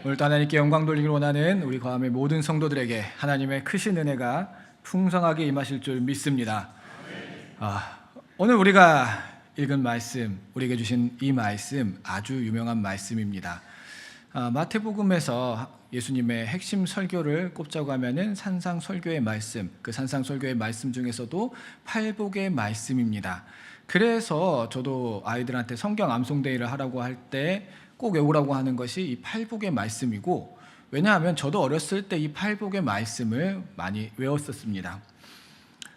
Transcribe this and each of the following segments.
오늘도 하나님께 영광 돌리기를 원하는 우리 과함의 모든 성도들에게 하나님의 크신 은혜가 풍성하게 임하실 줄 믿습니다. 오늘 우리가 읽은 말씀, 우리에게 주신 이 말씀 아주 유명한 말씀입니다. 마태복음에서 예수님의 핵심 설교를 꼽자고 하면은 산상설교의 말씀, 그 산상설교의 말씀 중에서도 팔복의 말씀입니다. 그래서 저도 아이들한테 성경 암송데이를 하라고 할 때 꼭 외우라고 하는 것이 이 팔복의 말씀이고, 왜냐하면 저도 어렸을 때 이 팔복의 말씀을 많이 외웠었습니다.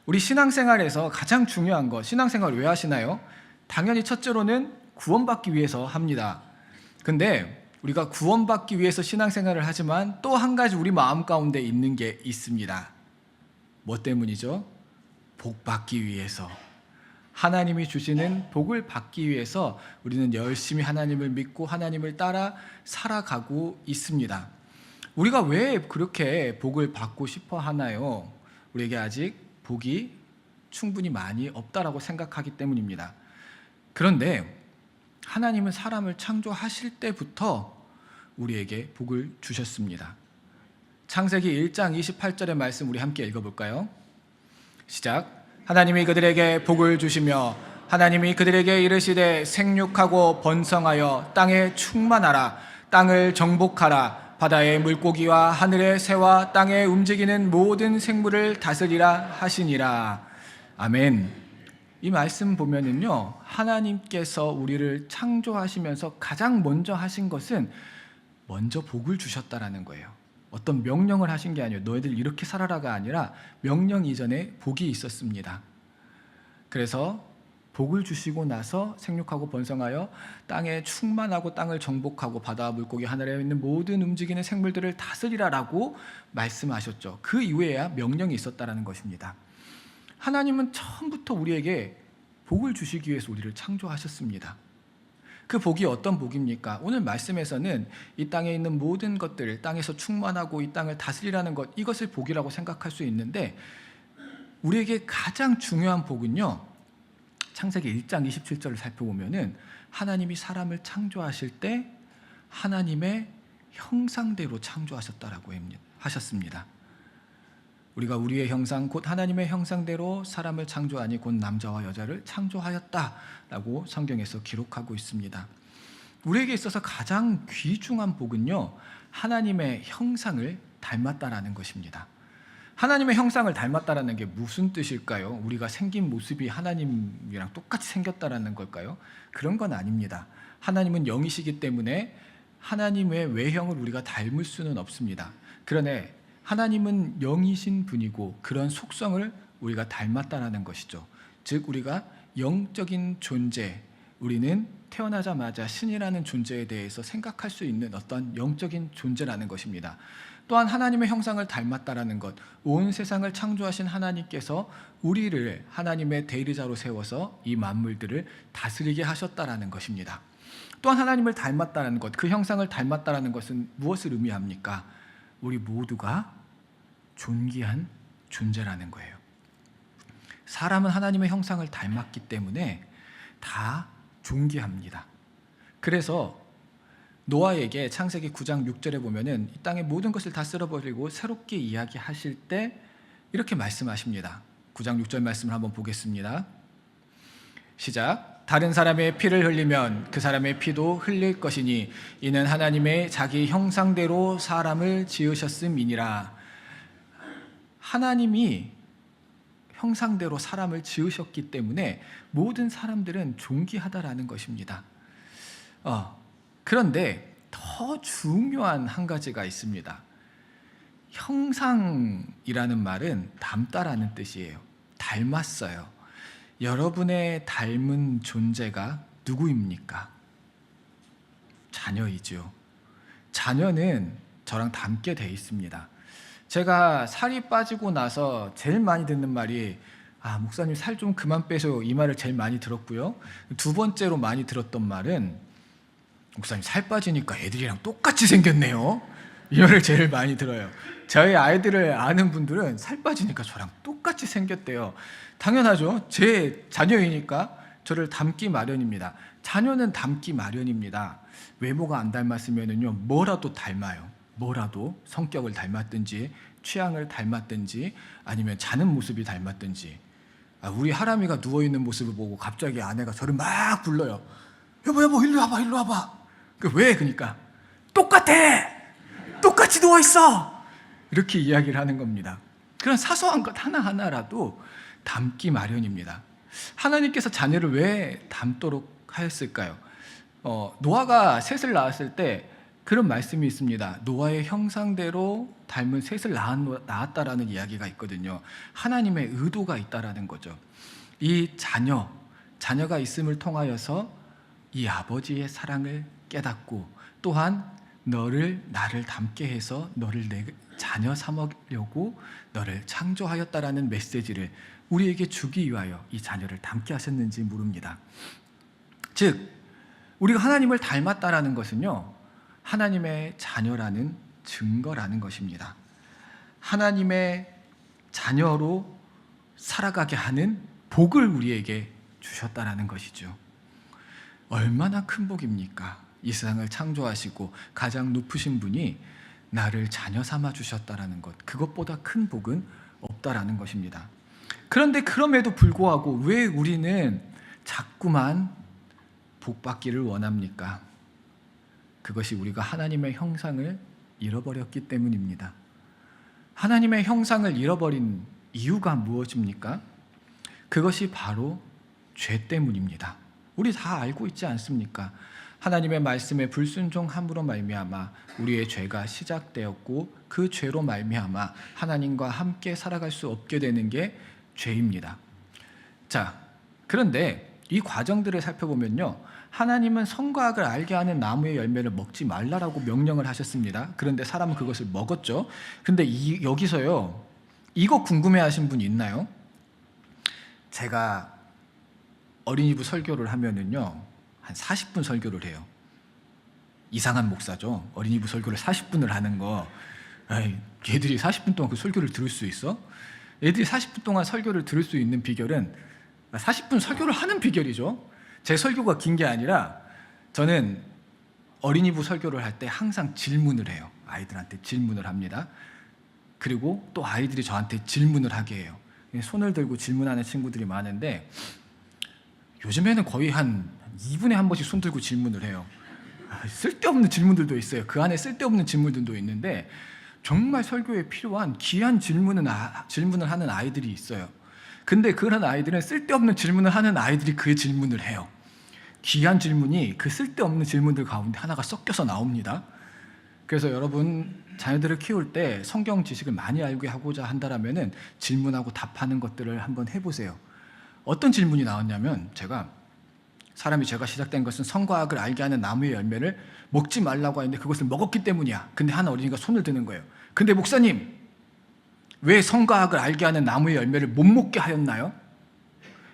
우리 신앙생활에서 가장 중요한 것, 신앙생활 왜 하시나요? 당연히 첫째로는 구원받기 위해서 합니다. 근데 우리가 구원받기 위해서 신앙생활을 하지만 또 한 가지 우리 마음 가운데 있는 게 있습니다. 뭐 때문이죠? 복 받기 위해서. 하나님이 주시는 복을 받기 위해서 우리는 열심히 하나님을 믿고 하나님을 따라 살아가고 있습니다. 우리가 왜 그렇게 복을 받고 싶어 하나요? 우리에게 아직 복이 충분히 많이 없다라고 생각하기 때문입니다. 그런데 하나님은 사람을 창조하실 때부터 우리에게 복을 주셨습니다. 창세기 1장 28절의 말씀 우리 함께 읽어볼까요? 시작. 하나님이 그들에게 복을 주시며 하나님이 그들에게 이르시되 생육하고 번성하여 땅에 충만하라. 땅을 정복하라. 바다의 물고기와 하늘의 새와 땅에 움직이는 모든 생물을 다스리라 하시니라. 아멘. 이 말씀 보면은요, 하나님께서 우리를 창조하시면서 가장 먼저 하신 것은 먼저 복을 주셨다라는 거예요. 어떤 명령을 하신 게 아니에요. 너희들 이렇게 살아라가 아니라 명령 이전에 복이 있었습니다. 그래서 복을 주시고 나서 생육하고 번성하여 땅에 충만하고 땅을 정복하고 바다와 물고기 하늘에 있는 모든 움직이는 생물들을 다스리라라고 말씀하셨죠. 그 이후에야 명령이 있었다라는 것입니다. 하나님은 처음부터 우리에게 복을 주시기 위해서 우리를 창조하셨습니다. 그 복이 어떤 복입니까? 오늘 말씀에서는 이 땅에 있는 모든 것들, 땅에서 충만하고 이 땅을 다스리라는 것, 이것을 복이라고 생각할 수 있는데, 우리에게 가장 중요한 복은요, 창세기 1장 27절을 살펴보면은 하나님이 사람을 창조하실 때 하나님의 형상대로 창조하셨다라고 하셨습니다. 우리가 우리의 형상 곧 하나님의 형상대로 사람을 창조하니 곧 남자와 여자를 창조하였다라고 성경에서 기록하고 있습니다. 우리에게 있어서 가장 귀중한 복은요, 하나님의 형상을 닮았다라는 것입니다. 하나님의 형상을 닮았다라는 게 무슨 뜻일까요? 우리가 생긴 모습이 하나님이랑 똑같이 생겼다라는 걸까요? 그런 건 아닙니다. 하나님은 영이시기 때문에 하나님의 외형을 우리가 닮을 수는 없습니다. 그러네 하나님은 영이신 분이고 그런 속성을 우리가 닮았다라는 것이죠. 즉 우리가 영적인 존재, 우리는 태어나자마자 신이라는 존재에 대해서 생각할 수 있는 어떤 영적인 존재라는 것입니다. 또한 하나님의 형상을 닮았다라는 것, 온 세상을 창조하신 하나님께서 우리를 하나님의 대리자로 세워서 이 만물들을 다스리게 하셨다라는 것입니다. 또한 하나님을 닮았다는 것, 그 형상을 닮았다라는 것은 무엇을 의미합니까? 우리 모두가 존귀한 존재라는 거예요. 사람은 하나님의 형상을 닮았기 때문에 다 존귀합니다. 그래서 노아에게 창세기 9장 6절에 보면은 이 땅의 모든 것을 다 쓸어버리고 새롭게 이야기하실 때 이렇게 말씀하십니다. 9장 6절 말씀을 한번 보겠습니다. 시작. 다른 사람의 피를 흘리면 그 사람의 피도 흘릴 것이니 이는 하나님의 자기 형상대로 사람을 지으셨음이니라. 하나님이 형상대로 사람을 지으셨기 때문에 모든 사람들은 존귀하다라는 것입니다. 그런데 더 중요한 한 가지가 있습니다. 형상이라는 말은 닮다라는 뜻이에요. 닮았어요. 여러분의 닮은 존재가 누구입니까? 자녀이죠. 자녀는 저랑 닮게 돼 있습니다. 제가 살이 빠지고 나서 제일 많이 듣는 말이 목사님 살 좀 그만 빼세요. 이 말을 제일 많이 들었고요. 두 번째로 많이 들었던 말은 목사님 살 빠지니까 애들이랑 똑같이 생겼네요. 이 말을 제일 많이 들어요. 저희 아이들을 아는 분들은 살 빠지니까 저랑 똑같이 생겼대요. 당연하죠. 제 자녀이니까 저를 닮기 마련입니다. 자녀는 닮기 마련입니다. 외모가 안 닮았으면은요, 뭐라도 닮아요. 뭐라도 성격을 닮았든지 취향을 닮았든지 아니면 자는 모습이 닮았든지. 우리 하람이가 누워있는 모습을 보고 갑자기 아내가 저를 막 불러요. 여보 일로 와봐 일로 와봐. 왜? 그러니까 똑같아, 똑같이 누워있어, 이렇게 이야기를 하는 겁니다. 그런 사소한 것 하나하나라도 닮기 마련입니다. 하나님께서 자녀를 왜 닮도록 하였을까요? 노아가 셋을 낳았을 때 그런 말씀이 있습니다. 노아의 형상대로 닮은 셋을 낳았다라는 이야기가 있거든요. 하나님의 의도가 있다라는 거죠. 이 자녀가 있음을 통하여서 이 아버지의 사랑을 깨닫고, 또한 나를 닮게 해서 너를 내 자녀 삼으려고 너를 창조하였다라는 메시지를 우리에게 주기 위하여 이 자녀를 닮게 하셨는지 물습니다. 즉 우리가 하나님을 닮았다라는 것은요, 하나님의 자녀라는 증거라는 것입니다. 하나님의 자녀로 살아가게 하는 복을 우리에게 주셨다라는 것이죠. 얼마나 큰 복입니까? 이 세상을 창조하시고 가장 높으신 분이 나를 자녀 삼아 주셨다라는 것, 그것보다 큰 복은 없다라는 것입니다. 그런데 그럼에도 불구하고 왜 우리는 자꾸만 복 받기를 원합니까? 그것이 우리가 하나님의 형상을 잃어버렸기 때문입니다. 하나님의 형상을 잃어버린 이유가 무엇입니까? 그것이 바로 죄 때문입니다. 우리 다 알고 있지 않습니까? 하나님의 말씀에 불순종함으로 말미암아 우리의 죄가 시작되었고, 그 죄로 말미암아 하나님과 함께 살아갈 수 없게 되는 게 죄입니다. 자, 그런데 이 과정들을 살펴보면요, 하나님은 선과 악을 알게 하는 나무의 열매를 먹지 말라라고 명령을 하셨습니다. 그런데 사람은 그것을 먹었죠. 근데 여기서요, 이거 궁금해하신 분 있나요? 제가 어린이부 설교를 하면은요, 한 40분 설교를 해요. 이상한 목사죠. 어린이부 설교를 40분을 하는 거. 얘들이 40분 동안 그 설교를 들을 수 있어? 애들이 40분 동안 설교를 들을 수 있는 비결은 40분 설교를 하는 비결이죠. 제 설교가 긴 게 아니라 저는 어린이부 설교를 할 때 항상 질문을 해요. 아이들한테 질문을 합니다. 그리고 또 아이들이 저한테 질문을 하게 해요. 손을 들고 질문하는 친구들이 많은데 요즘에는 거의 한 2분에 한 번씩 손 들고 질문을 해요. 쓸데없는 질문들도 있어요. 그 안에 쓸데없는 질문들도 있는데 정말 설교에 필요한 귀한 질문을 하는 아이들이 있어요. 근데 그런 아이들은 쓸데없는 질문을 하는 아이들이 그 질문을 해요. 귀한 질문이 그 쓸데없는 질문들 가운데 하나가 섞여서 나옵니다. 그래서 여러분 자녀들을 키울 때 성경 지식을 많이 알게 하고자 한다면 질문하고 답하는 것들을 한번 해보세요. 어떤 질문이 나왔냐면, 죄가 시작된 것은 선과 악을 알게 하는 나무의 열매를 먹지 말라고 하는데 그것을 먹었기 때문이야. 근데 한 어린이가 손을 드는 거예요. 근데 목사님, 왜 선과 악을 알게 하는 나무의 열매를 못 먹게 하였나요?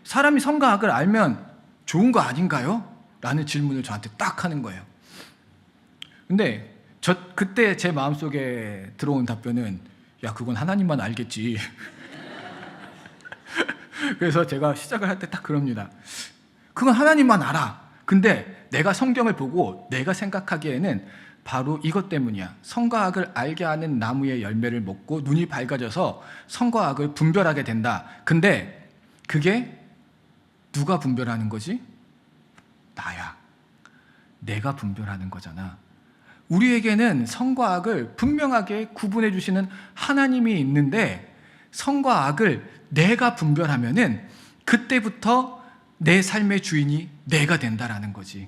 사람이 선과 악을 알면 좋은 거 아닌가요? 라는 질문을 저한테 딱 하는 거예요. 근데 그때 제 마음속에 들어온 답변은, 야, 그건 하나님만 알겠지. 그래서 제가 시작을 할 때 딱 그럽니다. 그건 하나님만 알아. 근데 내가 성경을 보고 내가 생각하기에는 바로 이것 때문이야. 선과 악을 알게 하는 나무의 열매를 먹고 눈이 밝아져서 선과 악을 분별하게 된다. 근데 그게 누가 분별하는 거지? 나야. 내가 분별하는 거잖아. 우리에게는 선과 악을 분명하게 구분해 주시는 하나님이 있는데, 선과 악을 내가 분별하면은 그때부터 내 삶의 주인이 내가 된다라는 거지.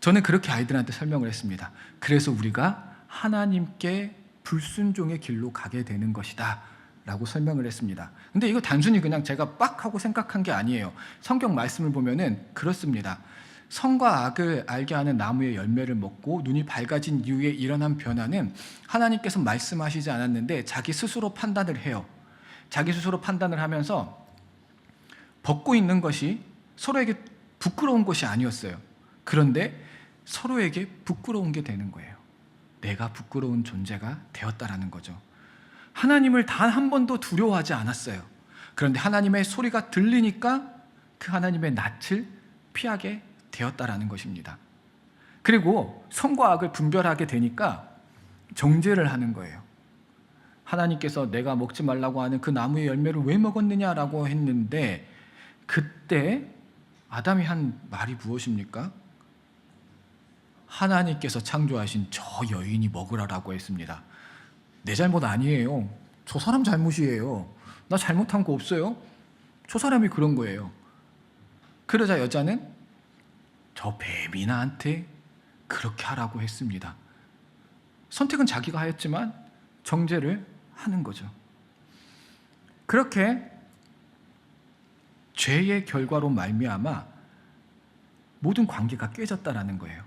저는 그렇게 아이들한테 설명을 했습니다. 그래서 우리가 하나님께 불순종의 길로 가게 되는 것이다 라고 설명을 했습니다. 근데 이거 단순히 그냥 제가 빡 하고 생각한 게 아니에요. 성경 말씀을 보면은 그렇습니다. 선과 악을 알게 하는 나무의 열매를 먹고 눈이 밝아진 이후에 일어난 변화는 하나님께서 말씀하시지 않았는데 자기 스스로 판단을 해요. 자기 스스로 판단을 하면서 벗고 있는 것이 서로에게 부끄러운 것이 아니었어요. 그런데 서로에게 부끄러운 게 되는 거예요. 내가 부끄러운 존재가 되었다라는 거죠. 하나님을 단 한 번도 두려워하지 않았어요. 그런데 하나님의 소리가 들리니까 그 하나님의 낯을 피하게 되었다라는 것입니다. 그리고 선과 악을 분별하게 되니까 정죄를 하는 거예요. 하나님께서 내가 먹지 말라고 하는 그 나무의 열매를 왜 먹었느냐라고 했는데, 그때 아담이 한 말이 무엇입니까? 하나님께서 창조하신 저 여인이 먹으라라고 했습니다. 내 잘못 아니에요. 저 사람 잘못이에요. 나 잘못한 거 없어요. 저 사람이 그런 거예요. 그러자 여자는 저 뱀이 나한테 그렇게 하라고 했습니다. 선택은 자기가 하였지만 정죄를 하는 거죠. 그렇게 죄의 결과로 말미암아 모든 관계가 깨졌다라는 거예요.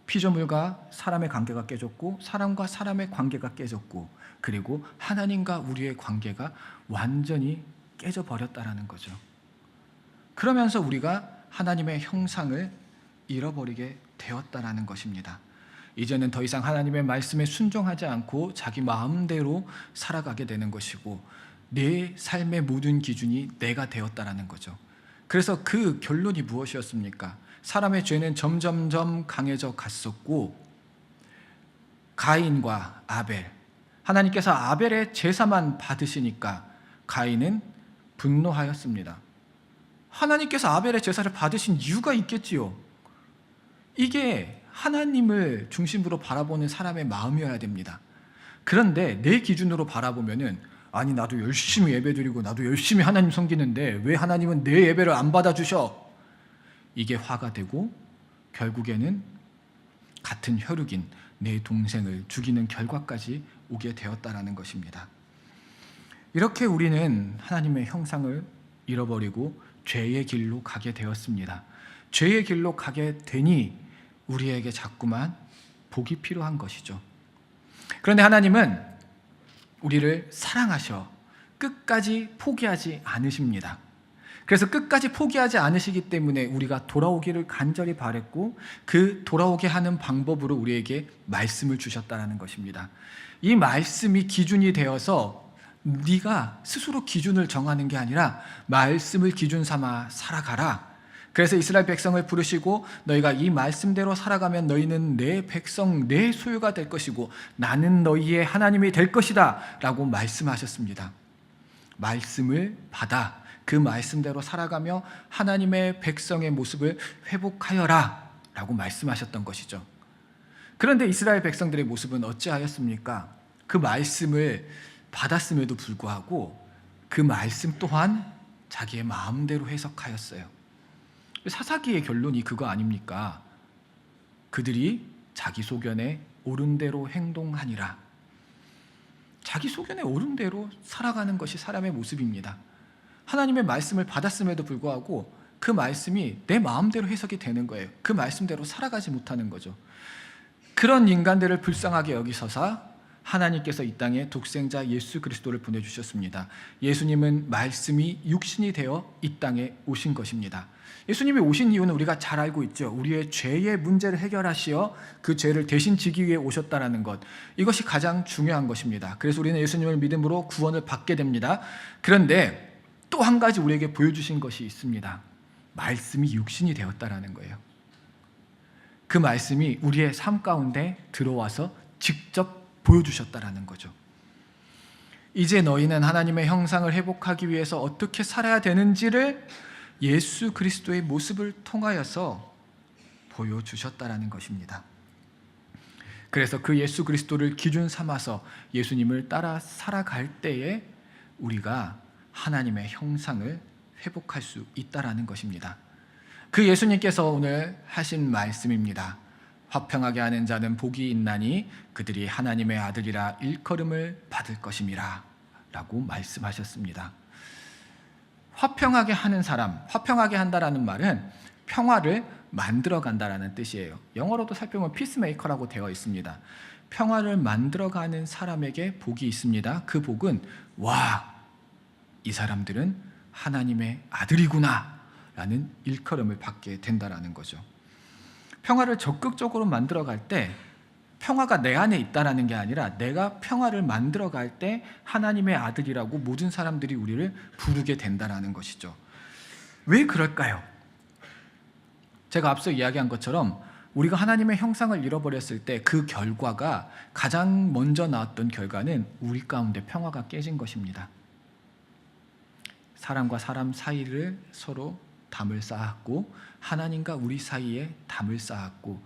피조물과 사람의 관계가 깨졌고, 사람과 사람의 관계가 깨졌고, 그리고 하나님과 우리의 관계가 완전히 깨져버렸다라는 거죠. 그러면서 우리가 하나님의 형상을 잃어버리게 되었다라는 것입니다. 이제는 더 이상 하나님의 말씀에 순종하지 않고 자기 마음대로 살아가게 되는 것이고, 내 삶의 모든 기준이 내가 되었다라는 거죠. 그래서 그 결론이 무엇이었습니까? 사람의 죄는 점점점 강해져 갔었고, 가인과 아벨, 하나님께서 아벨의 제사만 받으시니까 가인은 분노하였습니다. 하나님께서 아벨의 제사를 받으신 이유가 있겠지요. 이게 하나님을 중심으로 바라보는 사람의 마음이어야 됩니다. 그런데 내 기준으로 바라보면은, 아니 나도 열심히 예배드리고 나도 열심히 하나님 섬기는데 왜 하나님은 내 예배를 안 받아주셔? 이게 화가 되고 결국에는 같은 혈육인 내 동생을 죽이는 결과까지 오게 되었다라는 것입니다. 이렇게 우리는 하나님의 형상을 잃어버리고 죄의 길로 가게 되었습니다. 죄의 길로 가게 되니 우리에게 자꾸만 복이 필요한 것이죠. 그런데 하나님은 우리를 사랑하셔 끝까지 포기하지 않으십니다. 그래서 끝까지 포기하지 않으시기 때문에 우리가 돌아오기를 간절히 바랬고, 그 돌아오게 하는 방법으로 우리에게 말씀을 주셨다는 것입니다. 이 말씀이 기준이 되어서 네가 스스로 기준을 정하는 게 아니라 말씀을 기준 삼아 살아가라. 그래서 이스라엘 백성을 부르시고, 너희가 이 말씀대로 살아가면 너희는 내 백성, 내 소유가 될 것이고 나는 너희의 하나님이 될 것이다 라고 말씀하셨습니다. 말씀을 받아 그 말씀대로 살아가며 하나님의 백성의 모습을 회복하여라 라고 말씀하셨던 것이죠. 그런데 이스라엘 백성들의 모습은 어찌하였습니까? 그 말씀을 받았음에도 불구하고 그 말씀 또한 자기의 마음대로 해석하였어요. 사사기의 결론이 그거 아닙니까? 그들이 자기 소견에 옳은 대로 행동하니라. 자기 소견에 옳은 대로 살아가는 것이 사람의 모습입니다. 하나님의 말씀을 받았음에도 불구하고 그 말씀이 내 마음대로 해석이 되는 거예요. 그 말씀대로 살아가지 못하는 거죠. 그런 인간들을 불쌍하게 여기셔서 하나님께서 이 땅에 독생자 예수 그리스도를 보내주셨습니다. 예수님은 말씀이 육신이 되어 이 땅에 오신 것입니다. 예수님이 오신 이유는 우리가 잘 알고 있죠. 우리의 죄의 문제를 해결하시어 그 죄를 대신 지기 위해 오셨다는 것, 이것이 가장 중요한 것입니다. 그래서 우리는 예수님을 믿음으로 구원을 받게 됩니다. 그런데 또 한 가지 우리에게 보여주신 것이 있습니다. 말씀이 육신이 되었다는 거예요. 그 말씀이 우리의 삶 가운데 들어와서 직접 보여주셨다는 거죠. 이제 너희는 하나님의 형상을 회복하기 위해서 어떻게 살아야 되는지를 예수 그리스도의 모습을 통하여서 보여주셨다는 것입니다. 그래서 그 예수 그리스도를 기준 삼아서 예수님을 따라 살아갈 때에 우리가 하나님의 형상을 회복할 수 있다는 것입니다. 그 예수님께서 오늘 하신 말씀입니다. 화평하게 하는 자는 복이 있나니 그들이 하나님의 아들이라 일컬음을 받을 것임이라 라고 말씀하셨습니다. 화평하게 하는 사람, 화평하게 한다라는 말은 평화를 만들어 간다라는 뜻이에요. 영어로도 살펴보면 피스메이커라고 되어 있습니다. 평화를 만들어가는 사람에게 복이 있습니다. 그 복은 이 사람들은 하나님의 아들이구나 라는 일컬음을 받게 된다라는 거죠. 평화를 적극적으로 만들어갈 때 평화가 내 안에 있다라는 게 아니라 내가 평화를 만들어갈 때 하나님의 아들이라고 모든 사람들이 우리를 부르게 된다라는 것이죠. 왜 그럴까요? 제가 앞서 이야기한 것처럼 우리가 하나님의 형상을 잃어버렸을 때 그 결과가 가장 먼저 나왔던 결과는 우리 가운데 평화가 깨진 것입니다. 사람과 사람 사이를 서로 담을 쌓았고 하나님과 우리 사이에 담을 쌓았고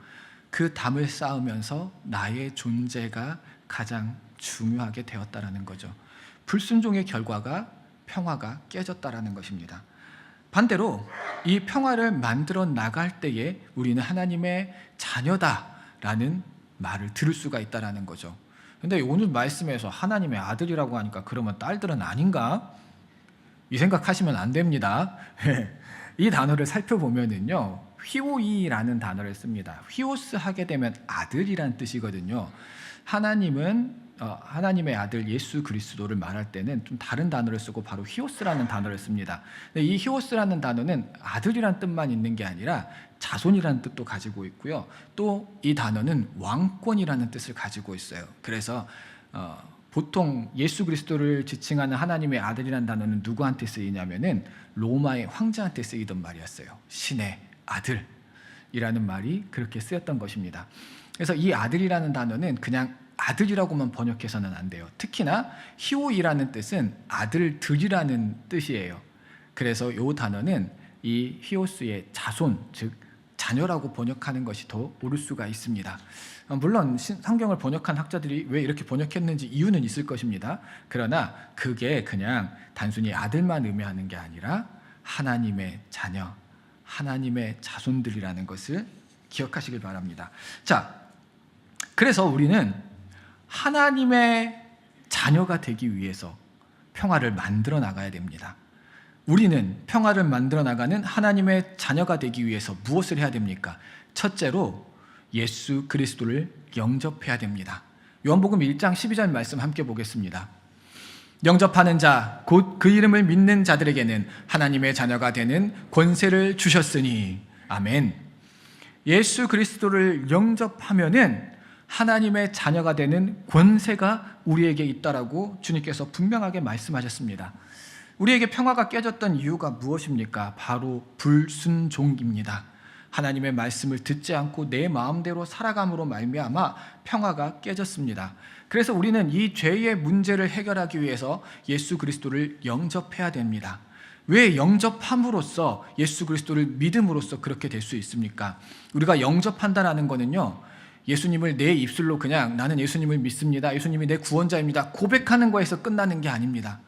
그 담을 쌓으면서 나의 존재가 가장 중요하게 되었다라는 거죠. 불순종의 결과가 평화가 깨졌다라는 것입니다. 반대로 이 평화를 만들어 나갈 때에 우리는 하나님의 자녀다라는 말을 들을 수가 있다라는 거죠. 근데 오늘 말씀에서 하나님의 아들이라고 하니까 그러면 딸들은 아닌가? 이 생각하시면 안 됩니다. 이 단어를 살펴보면은요, 휘오이라는 단어를 씁니다. 휘오스 하게 되면 아들이란 뜻이거든요. 하나님은 하나님의 아들 예수 그리스도를 말할 때는 좀 다른 단어를 쓰고 바로 히오스라는 단어를 씁니다. 근데 이 히오스라는 단어는 아들이란 뜻만 있는 게 아니라 자손이라는 뜻도 가지고 있고요. 또 이 단어는 왕권이라는 뜻을 가지고 있어요. 그래서 보통 예수 그리스도를 지칭하는 하나님의 아들이라는 단어는 누구한테 쓰이냐면은 로마의 황제한테 쓰이던 말이었어요. 신의 아들이라는 말이 그렇게 쓰였던 것입니다. 그래서 이 아들이라는 단어는 그냥 아들이라고만 번역해서는 안 돼요. 특히나 히오이라는 뜻은 아들들이라는 뜻이에요. 그래서 이 단어는 이 히오스의 자손, 즉 자녀라고 번역하는 것이 더 옳을 수가 있습니다. 물론 성경을 번역한 학자들이 왜 이렇게 번역했는지 이유는 있을 것입니다. 그러나 그게 그냥 단순히 아들만 의미하는 게 아니라 하나님의 자녀, 하나님의 자손들이라는 것을 기억하시길 바랍니다. 자, 그래서 우리는 하나님의 자녀가 되기 위해서 평화를 만들어 나가야 됩니다. 우리는 평화를 만들어 나가는 하나님의 자녀가 되기 위해서 무엇을 해야 됩니까? 첫째로 예수 그리스도를 영접해야 됩니다. 요한복음 1장 12절 말씀 함께 보겠습니다. 영접하는 자, 곧 그 이름을 믿는 자들에게는 하나님의 자녀가 되는 권세를 주셨으니. 아멘. 예수 그리스도를 영접하면은 하나님의 자녀가 되는 권세가 우리에게 있다라고 주님께서 분명하게 말씀하셨습니다. 우리에게 평화가 깨졌던 이유가 무엇입니까? 바로 불순종입니다. 하나님의 말씀을 듣지 않고 내 마음대로 살아감으로 말미암아 평화가 깨졌습니다. 그래서 우리는 이 죄의 문제를 해결하기 위해서 예수 그리스도를 영접해야 됩니다. 왜 영접함으로써 예수 그리스도를 믿음으로써 그렇게 될 수 있습니까? 우리가 영접한다라는 거는요, 예수님을 내 입술로 그냥 나는 예수님을 믿습니다, 예수님이 내 구원자입니다 고백하는 거에서 끝나는 게 아닙니다.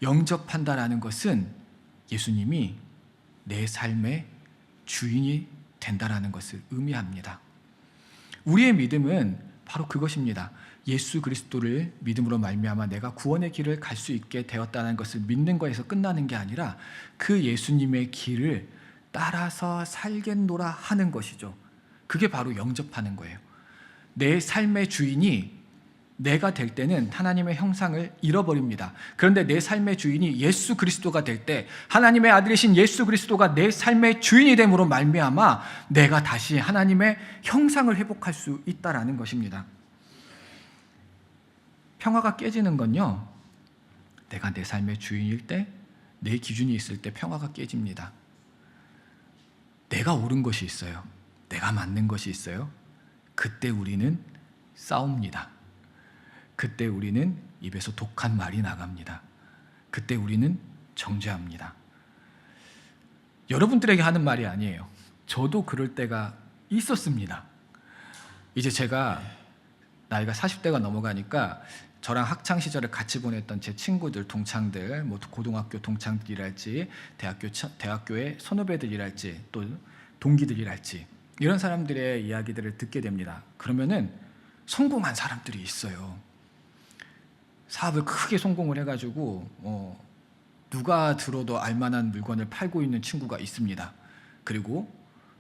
영접한다라는 것은 예수님이 내 삶의 주인이 된다라는 것을 의미합니다. 우리의 믿음은 바로 그것입니다. 예수 그리스도를 믿음으로 말미암아 내가 구원의 길을 갈 수 있게 되었다는 것을 믿는 것에서 끝나는 게 아니라 그 예수님의 길을 따라서 살겠노라 하는 것이죠. 그게 바로 영접하는 거예요. 내 삶의 주인이 내가 될 때는 하나님의 형상을 잃어버립니다. 그런데 내 삶의 주인이 예수 그리스도가 될 때 하나님의 아들이신 예수 그리스도가 내 삶의 주인이 됨으로 말미암아 내가 다시 하나님의 형상을 회복할 수 있다라는 것입니다. 평화가 깨지는 건요, 내가 내 삶의 주인일 때, 내 기준이 있을 때 평화가 깨집니다. 내가 옳은 것이 있어요. 내가 맞는 것이 있어요. 그때 우리는 싸웁니다. 그때 우리는 입에서 독한 말이 나갑니다. 그때 우리는 정죄합니다. 여러분들에게 하는 말이 아니에요. 저도 그럴 때가 있었습니다. 이제 제가 나이가 40대가 넘어가니까 저랑 학창시절을 같이 보냈던 제 친구들, 동창들, 뭐 고등학교 동창들이랄지 대학교의 선후배들이랄지 또 동기들이랄지 이런 사람들의 이야기들을 듣게 됩니다. 그러면은 성공한 사람들이 있어요. 사업을 크게 성공을 해가지고 누가 들어도 알만한 물건을 팔고 있는 친구가 있습니다. 그리고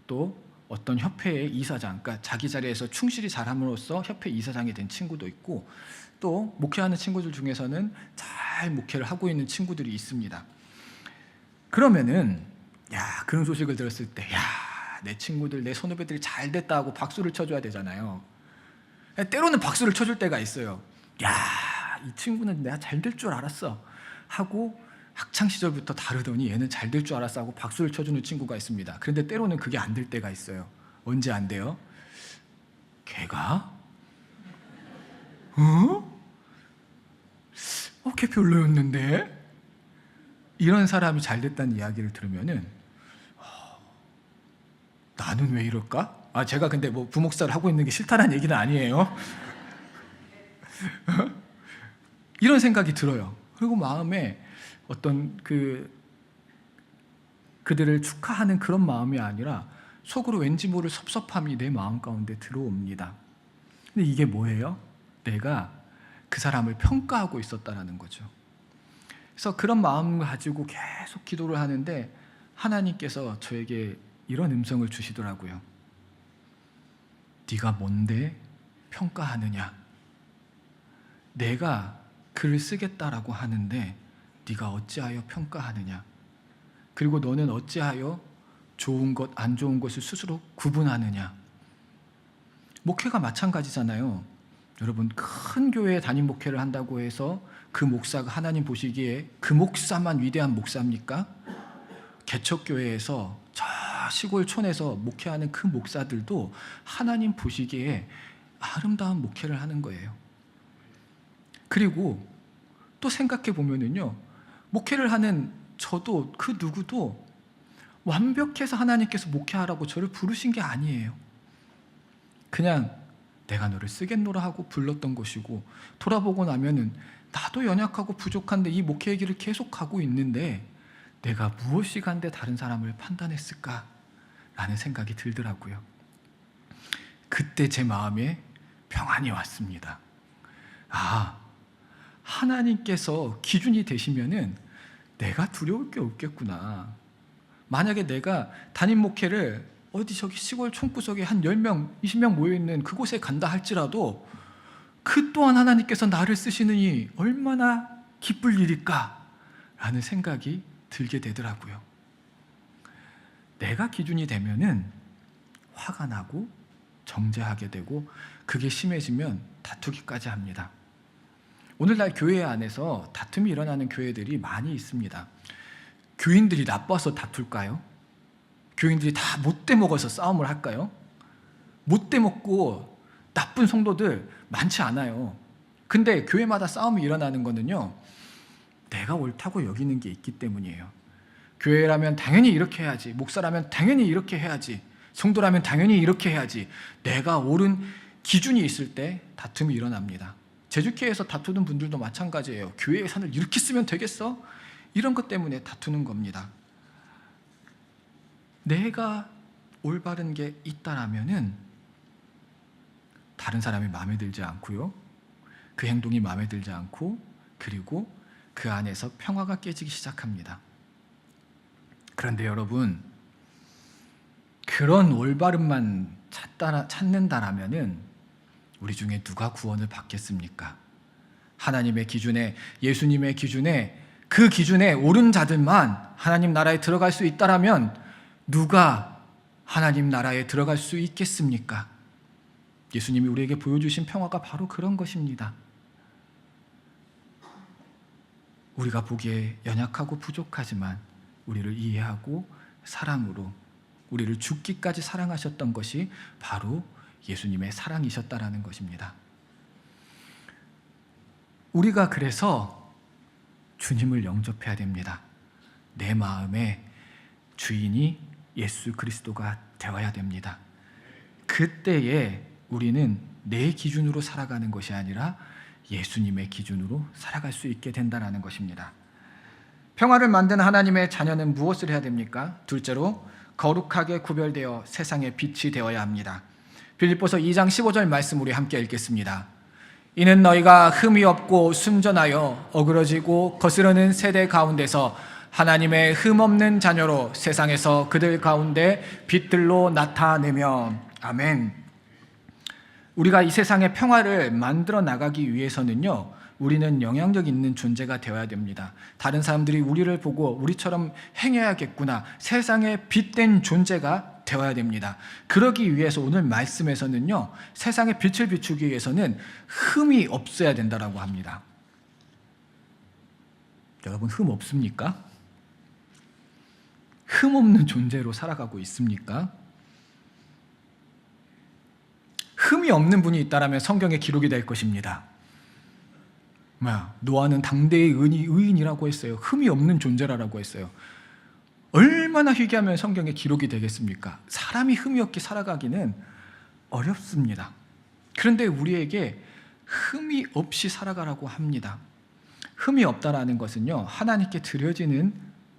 또 어떤 협회의 이사장, 그러니까 자기 자리에서 충실히 잘함으로써 협회 이사장이 된 친구도 있고, 또 목회하는 친구들 중에서는 잘 목회를 하고 있는 친구들이 있습니다. 그러면은 그런 소식을 들었을 때 내 친구들, 내 선후배들이 잘 됐다 하고 박수를 쳐줘야 되잖아요. 때로는 박수를 쳐줄 때가 있어요. 이 친구는 내가 잘 될 줄 알았어 하고 학창시절부터 다르더니 얘는 잘 될 줄 알았어 하고 박수를 쳐주는 친구가 있습니다. 그런데 때로는 그게 안 될 때가 있어요. 언제 안 돼요? 걔가? 어? 걔 별로였는데? 이런 사람이 잘 됐다는 이야기를 들으면은 나는 왜 이럴까? 제가 근데 뭐 부목사를 하고 있는 게 싫다는 얘기는 아니에요. 이런 생각이 들어요. 그리고 마음에 어떤 그들을 축하하는 그런 마음이 아니라 속으로 왠지 모를 섭섭함이 내 마음 가운데 들어옵니다. 근데 이게 뭐예요? 내가 그 사람을 평가하고 있었다라는 거죠. 그래서 그런 마음을 가지고 계속 기도를 하는데 하나님께서 저에게 이런 음성을 주시더라고요. 네가 뭔데 평가하느냐? 내가 글을 쓰겠다라고 하는데 네가 어찌하여 평가하느냐? 그리고 너는 어찌하여 좋은 것, 안 좋은 것을 스스로 구분하느냐? 목회가 마찬가지잖아요. 여러분, 큰 교회에 담임 목회를 한다고 해서 그 목사가 하나님 보시기에 그 목사만 위대한 목사입니까? 개척교회에서 저 시골촌에서 목회하는 그 목사들도 하나님 보시기에 아름다운 목회를 하는 거예요. 그리고 또 생각해 보면은요, 목회를 하는 저도 그 누구도 완벽해서 하나님께서 목회하라고 저를 부르신 게 아니에요. 그냥 내가 너를 쓰겠노라 하고 불렀던 것이고, 돌아보고 나면은 나도 연약하고 부족한데 이 목회 얘기를 계속 가고 있는데 내가 무엇이 간데 다른 사람을 판단했을까? 라는 생각이 들더라고요. 그때 제 마음에 평안이 왔습니다. 하나님께서 기준이 되시면은 내가 두려울 게 없겠구나. 만약에 내가 담임 목회를 어디 저기 시골 촌구석에 한 10명, 20명 모여있는 그곳에 간다 할지라도 그 또한 하나님께서 나를 쓰시느니 얼마나 기쁠 일일까? 라는 생각이 들게 되더라고요. 내가 기준이 되면은 화가 나고 정죄하게 되고 그게 심해지면 다투기까지 합니다. 오늘날 교회 안에서 다툼이 일어나는 교회들이 많이 있습니다. 교인들이 나빠서 다툴까요? 교인들이 다 못돼 먹어서 싸움을 할까요? 못돼 먹고 나쁜 성도들 많지 않아요. 근데 교회마다 싸움이 일어나는 거는요, 내가 옳다고 여기는 게 있기 때문이에요. 교회라면 당연히 이렇게 해야지, 목사라면 당연히 이렇게 해야지, 성도라면 당연히 이렇게 해야지, 내가 옳은 기준이 있을 때 다툼이 일어납니다. 제주교회에서 다투는 분들도 마찬가지예요. 교회 예산을 이렇게 쓰면 되겠어? 이런 것 때문에 다투는 겁니다. 내가 올바른 게 있다라면은 다른 사람이 마음에 들지 않고요, 그 행동이 마음에 들지 않고, 그리고 그 안에서 평화가 깨지기 시작합니다. 그런데 여러분, 그런 올바름만 찾는다라면은 우리 중에 누가 구원을 받겠습니까? 하나님의 기준에, 예수님의 기준에, 그 기준에 옳은 자들만 하나님 나라에 들어갈 수 있다라면 누가 하나님 나라에 들어갈 수 있겠습니까? 예수님이 우리에게 보여주신 평화가 바로 그런 것입니다. 우리가 보기에 연약하고 부족하지만 우리를 이해하고 사랑으로 우리를 죽기까지 사랑하셨던 것이 바로 예수님의 사랑이셨다라는 것입니다. 우리가 그래서 주님을 영접해야 됩니다. 내 마음의 주인이 예수 그리스도가 되어야 됩니다. 그때에 우리는 내 기준으로 살아가는 것이 아니라 예수님의 기준으로 살아갈 수 있게 된다는 것입니다. 평화를 만드는 하나님의 자녀는 무엇을 해야 됩니까? 둘째로, 거룩하게 구별되어 세상의 빛이 되어야 합니다. 빌립보서 2장 15절 말씀 우리 함께 읽겠습니다. 이는 너희가 흠이 없고 순전하여 어그러지고 거스르는 세대 가운데서 하나님의 흠 없는 자녀로 세상에서 그들 가운데 빛들로 나타내며. 아멘. 우리가 이 세상의 평화를 만들어 나가기 위해서는요, 우리는 영향력 있는 존재가 되어야 됩니다. 다른 사람들이 우리를 보고 우리처럼 행해야겠구나, 세상에 빛된 존재가 되어야 됩니다. 그러기 위해서 오늘 말씀에서는요, 세상에 빛을 비추기 위해서는 흠이 없어야 된다고 합니다. 여러분, 흠 없습니까? 흠 없는 존재로 살아가고 있습니까? 흠이 없는 분이 있다라면 성경에 기록이 될 것입니다. 노아는 당대의 의인이라고 했어요. 흠이 없는 존재라고 했어요. 얼마나 희귀하면 성경에 기록이 되겠습니까? 사람이 흠이 없게 살아가기는 어렵습니다. 그런데 우리에게 흠이 없이 살아가라고 합니다. 흠이 없다라는 것은요, 하나님께 드려지는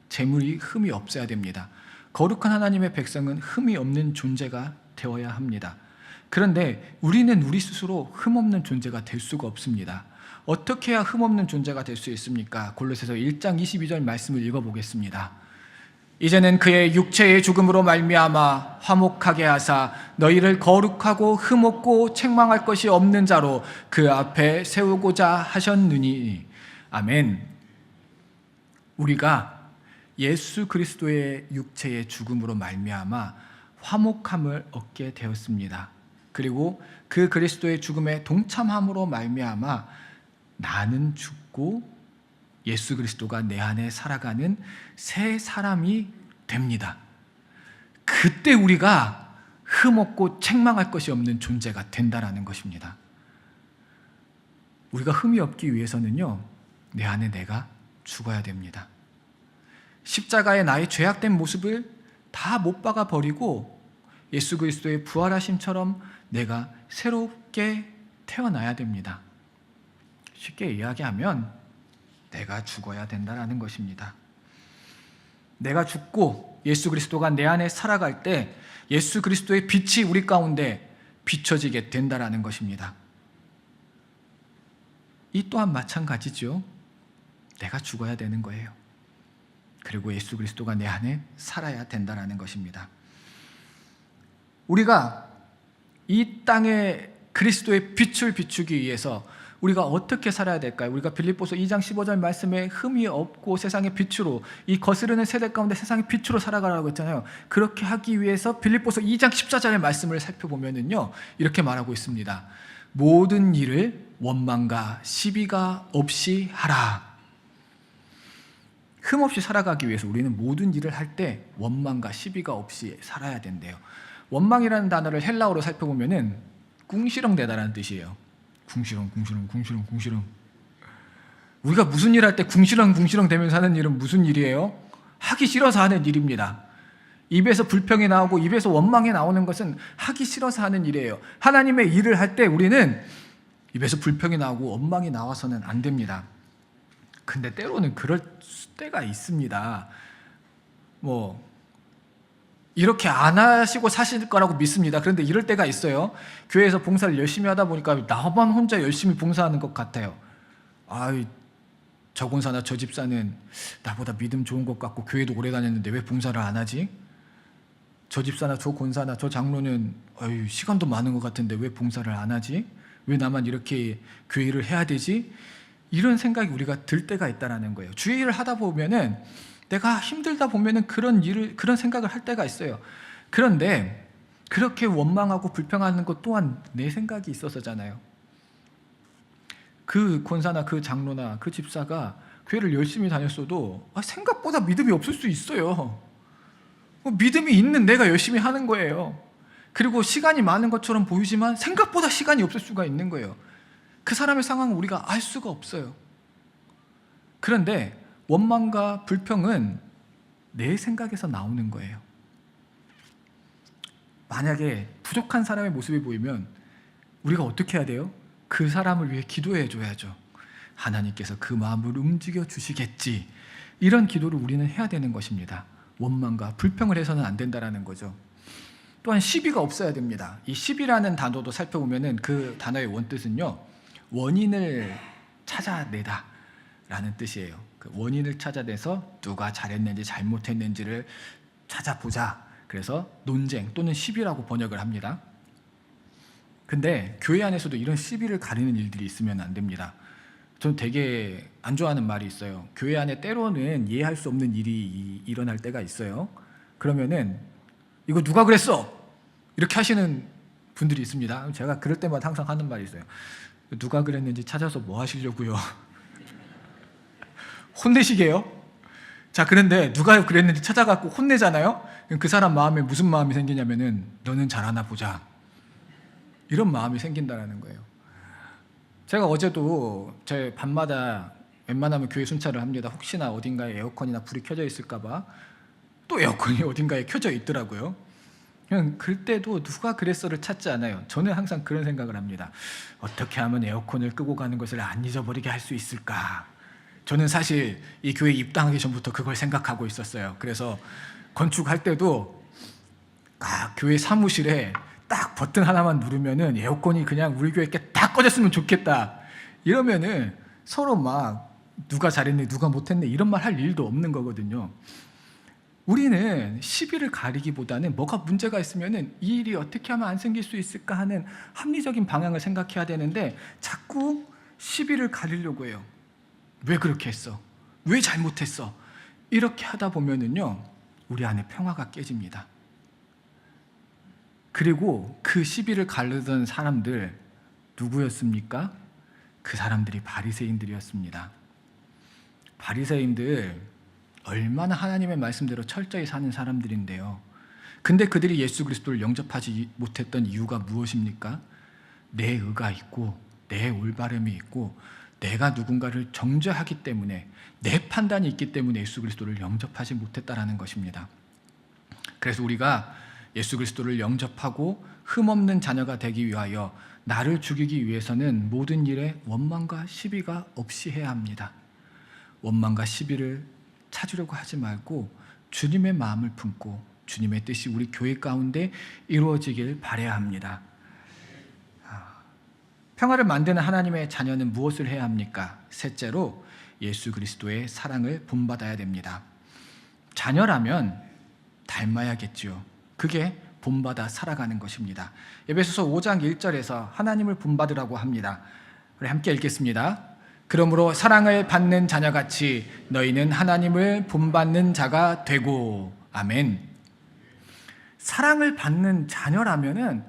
제물이 흠이 없어야 됩니다. 거룩한 하나님의 백성은 흠이 없는 존재가 되어야 합니다. 그런데 우리는 우리 스스로 흠 없는 존재가 될 수가 없습니다. 어떻게 해야 흠 없는 존재가 될 수 있습니까? 골로새서 1장 22절 말씀을 읽어보겠습니다. 이제는 그의 육체의 죽음으로 말미암아 화목하게 하사 너희를 거룩하고 흠 없고 책망할 것이 없는 자로 그 앞에 세우고자 하셨느니. 아멘. 우리가 예수 그리스도의 육체의 죽음으로 말미암아 화목함을 얻게 되었습니다. 그리고 그 그리스도의 죽음에 동참함으로 말미암아 나는 죽고 예수 그리스도가 내 안에 살아가는 새 사람이 됩니다. 그때 우리가 흠없고 책망할 것이 없는 존재가 된다라는 것입니다. 우리가 흠이 없기 위해서는요, 내 안에 내가 죽어야 됩니다. 십자가에 나의 죄악된 모습을 다 못 박아 버리고 예수 그리스도의 부활하심처럼 내가 새롭게 태어나야 됩니다. 쉽게 이야기하면 내가 죽어야 된다는 것입니다. 내가 죽고 예수 그리스도가 내 안에 살아갈 때 예수 그리스도의 빛이 우리 가운데 비춰지게 된다는 것입니다. 이 또한 마찬가지죠. 내가 죽어야 되는 거예요. 그리고 예수 그리스도가 내 안에 살아야 된다는 것입니다. 우리가 이 땅에 그리스도의 빛을 비추기 위해서 우리가 어떻게 살아야 될까요? 우리가 빌립보서 2장 15절 말씀에 흠이 없고 세상의 빛으로, 이 거스르는 세대 가운데 세상의 빛으로 살아가라고 했잖아요. 그렇게 하기 위해서 빌립보서 2장 14절의 말씀을 살펴보면요, 이렇게 말하고 있습니다. 모든 일을 원망과 시비가 없이 하라. 흠 없이 살아가기 위해서 우리는 모든 일을 할 때 원망과 시비가 없이 살아야 된대요. 원망이라는 단어를 헬라어로 살펴보면은 궁시렁대다라는 뜻이에요. 궁시렁. 우리가 무슨 일 할 때 궁시렁 대면서 하는 일은 무슨 일이에요? 하기 싫어서 하는 일입니다. 입에서 불평이 나오고 입에서 원망이 나오는 것은 하기 싫어서 하는 일이에요. 하나님의 일을 할 때 우리는 입에서 불평이 나오고 원망이 나와서는 안 됩니다. 근데 때로는 그럴 때가 있습니다. 이렇게 안 하시고 사실 거라고 믿습니다. 그런데 이럴 때가 있어요. 교회에서 봉사를 열심히 하다 보니까 나만 혼자 열심히 봉사하는 것 같아요. 저 권사나 저 집사는 나보다 믿음 좋은 것 같고 교회도 오래 다녔는데 왜 봉사를 안 하지? 저 집사나 저 권사나 저 장로는 시간도 많은 것 같은데 왜 봉사를 안 하지? 왜 나만 이렇게 교회를 해야 되지? 이런 생각이 우리가 들 때가 있다는 거예요. 주의 일을 하다 보면은 내가 힘들다 보면은 그런 생각을 할 때가 있어요. 그런데 그렇게 원망하고 불평하는 것 또한 내 생각이 있어서잖아요. 그 권사나 그 장로나 그 집사가 교회를 열심히 다녔어도 생각보다 믿음이 없을 수 있어요. 믿음이 있는 내가 열심히 하는 거예요. 그리고 시간이 많은 것처럼 보이지만 생각보다 시간이 없을 수가 있는 거예요. 그 사람의 상황을 우리가 알 수가 없어요. 그런데 원망과 불평은 내 생각에서 나오는 거예요. 만약에 부족한 사람의 모습이 보이면 우리가 어떻게 해야 돼요? 그 사람을 위해 기도해 줘야죠. 하나님께서 그 마음을 움직여 주시겠지. 이런 기도를 우리는 해야 되는 것입니다. 원망과 불평을 해서는 안 된다는 거죠. 또한 시비가 없어야 됩니다. 이 시비라는 단어도 살펴보면 그 단어의 원뜻은요, 원인을 찾아내다 라는 뜻이에요. 그 원인을 찾아내서 누가 잘했는지 잘못했는지를 찾아보자. 그래서 논쟁 또는 시비라고 번역을 합니다. 근데 교회 안에서도 이런 시비를 가리는 일들이 있으면 안 됩니다. 저는 되게 안 좋아하는 말이 있어요. 교회 안에 때로는 이해할 수 없는 일이 일어날 때가 있어요. 그러면은 이거 누가 그랬어? 이렇게 하시는 분들이 있습니다. 제가 그럴 때마다 항상 하는 말이 있어요. 누가 그랬는지 찾아서 뭐 하시려고요? 혼내시게요? 자, 그런데 누가 그랬는지 찾아갖고 혼내잖아요? 그 사람 마음에 무슨 마음이 생기냐면은 너는 잘하나 보자. 이런 마음이 생긴다는 거예요. 제가 어제도 제 밤마다 웬만하면 교회 순찰을 합니다. 혹시나 어딘가에 에어컨이나 불이 켜져 있을까 봐. 또 에어컨이 어딘가에 켜져 있더라고요. 그냥 그때도 누가 그랬어를 찾지 않아요. 저는 항상 그런 생각을 합니다. 어떻게 하면 에어컨을 끄고 가는 것을 안 잊어버리게 할 수 있을까? 저는 사실 이 교회 입당하기 전부터 그걸 생각하고 있었어요. 그래서 건축할 때도 교회 사무실에 딱 버튼 하나만 누르면은 에어컨이 그냥 우리 교회 게 다 꺼졌으면 좋겠다. 이러면은 서로 막 누가 잘했네, 누가 못했네 이런 말 할 일도 없는 거거든요. 우리는 시비를 가리기보다는 뭐가 문제가 있으면은 이 일이 어떻게 하면 안 생길 수 있을까 하는 합리적인 방향을 생각해야 되는데 자꾸 시비를 가리려고 해요. 왜 그렇게 했어? 왜 잘못했어? 이렇게 하다 보면은요, 우리 안에 평화가 깨집니다. 그리고 그 시비를 가르던 사람들 누구였습니까? 그 사람들이 바리새인들이었습니다. 바리새인들 얼마나 하나님의 말씀대로 철저히 사는 사람들인데요. 근데 그들이 예수 그리스도를 영접하지 못했던 이유가 무엇입니까? 내 의가 있고 내 올바름이 있고 내가 누군가를 정죄하기 때문에 내 판단이 있기 때문에 예수 그리스도를 영접하지 못했다라는 것입니다. 그래서 우리가 예수 그리스도를 영접하고 흠없는 자녀가 되기 위하여 나를 죽이기 위해서는 모든 일에 원망과 시비가 없이 해야 합니다. 원망과 시비를 찾으려고 하지 말고 주님의 마음을 품고 주님의 뜻이 우리 교회 가운데 이루어지길 바라야 합니다. 평화를 만드는 하나님의 자녀는 무엇을 해야 합니까? 셋째로 예수 그리스도의 사랑을 본받아야 됩니다. 자녀라면 닮아야겠죠. 그게 본받아 살아가는 것입니다. 에베소서 5장 1절에서 하나님을 본받으라고 합니다. 우리 함께 읽겠습니다. 그러므로 사랑을 받는 자녀같이 너희는 하나님을 본받는 자가 되고. 아멘. 사랑을 받는 자녀라면은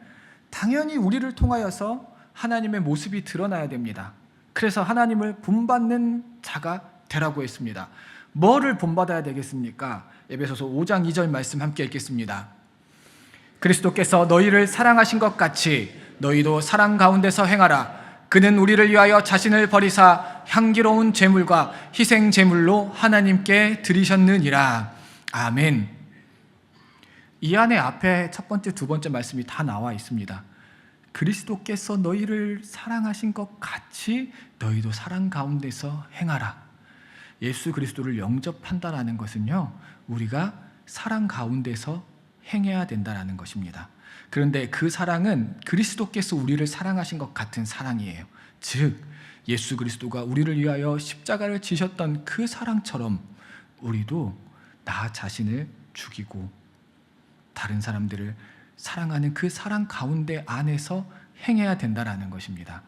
당연히 우리를 통하여서 하나님의 모습이 드러나야 됩니다. 그래서 하나님을 본받는 자가 되라고 했습니다. 뭐를 본받아야 되겠습니까? 에베소서 5장 2절 말씀 함께 읽겠습니다. 그리스도께서 너희를 사랑하신 것 같이 너희도 사랑 가운데서 행하라. 그는 우리를 위하여 자신을 버리사 향기로운 제물과 희생 제물로 하나님께 드리셨느니라. 아멘. 이 안에 앞에 첫 번째, 두 번째 말씀이 다 나와 있습니다. 그리스도께서 너희를 사랑하신 것 같이 너희도 사랑 가운데서 행하라. 예수 그리스도를 영접한다라는 것은요, 우리가 사랑 가운데서 행해야 된다라는 것입니다. 그런데 그 사랑은 그리스도께서 우리를 사랑하신 것 같은 사랑이에요. 즉 예수 그리스도가 우리를 위하여 십자가를 지셨던 그 사랑처럼 우리도 나 자신을 죽이고 다른 사람들을 사랑하는 그 사랑 가운데 안에서 행해야 된다라는 것입니다.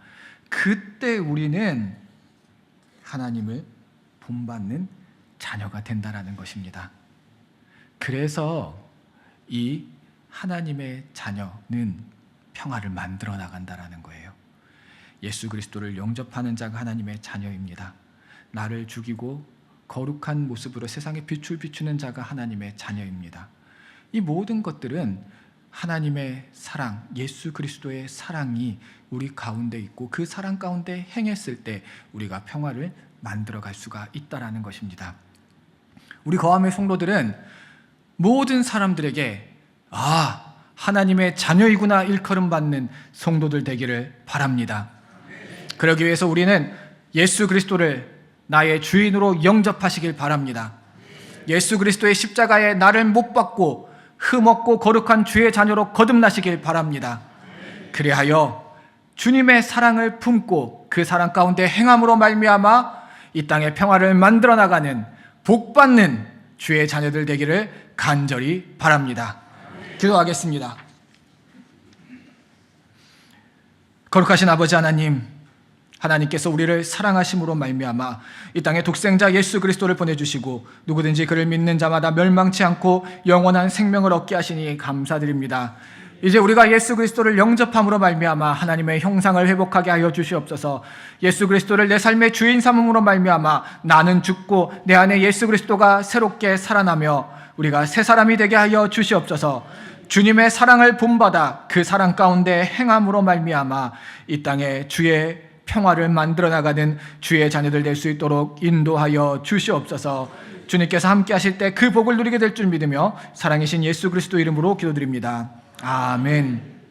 그때 우리는 하나님을 본받는 자녀가 된다라는 것입니다. 그래서 이 하나님의 자녀는 평화를 만들어 나간다라는 거예요. 예수 그리스도를 영접하는 자가 하나님의 자녀입니다. 나를 죽이고 거룩한 모습으로 세상에 빛을 비추는 자가 하나님의 자녀입니다. 이 모든 것들은 하나님의 사랑, 예수 그리스도의 사랑이 우리 가운데 있고 그 사랑 가운데 행했을 때 우리가 평화를 만들어갈 수가 있다라는 것입니다. 우리 거함의 성도들은 모든 사람들에게 하나님의 자녀이구나 일컬음 받는 성도들 되기를 바랍니다. 그러기 위해서 우리는 예수 그리스도를 나의 주인으로 영접하시길 바랍니다. 예수 그리스도의 십자가에 나를 못 박고 흠없고 거룩한 주의 자녀로 거듭나시길 바랍니다. 그리하여 주님의 사랑을 품고 그 사랑 가운데 행함으로 말미암아 이 땅에 평화를 만들어 나가는 복받는 주의 자녀들 되기를 간절히 바랍니다. 기도하겠습니다. 거룩하신 아버지 하나님, 하나님께서 우리를 사랑하심으로 말미암아 이 땅에 독생자 예수 그리스도를 보내주시고 누구든지 그를 믿는 자마다 멸망치 않고 영원한 생명을 얻게 하시니 감사드립니다. 이제 우리가 예수 그리스도를 영접함으로 말미암아 하나님의 형상을 회복하게 하여 주시옵소서. 예수 그리스도를 내 삶의 주인 삼음으로 말미암아 나는 죽고 내 안에 예수 그리스도가 새롭게 살아나며 우리가 새 사람이 되게 하여 주시옵소서. 주님의 사랑을 본받아 그 사랑 가운데 행함으로 말미암아 이 땅에 주의 평화를 만들어 나가는 주의 자녀들 될 수 있도록 인도하여 주시옵소서. 주님께서 함께 하실 때 그 복을 누리게 될 줄 믿으며 사랑이신 예수 그리스도 이름으로 기도드립니다. 아멘.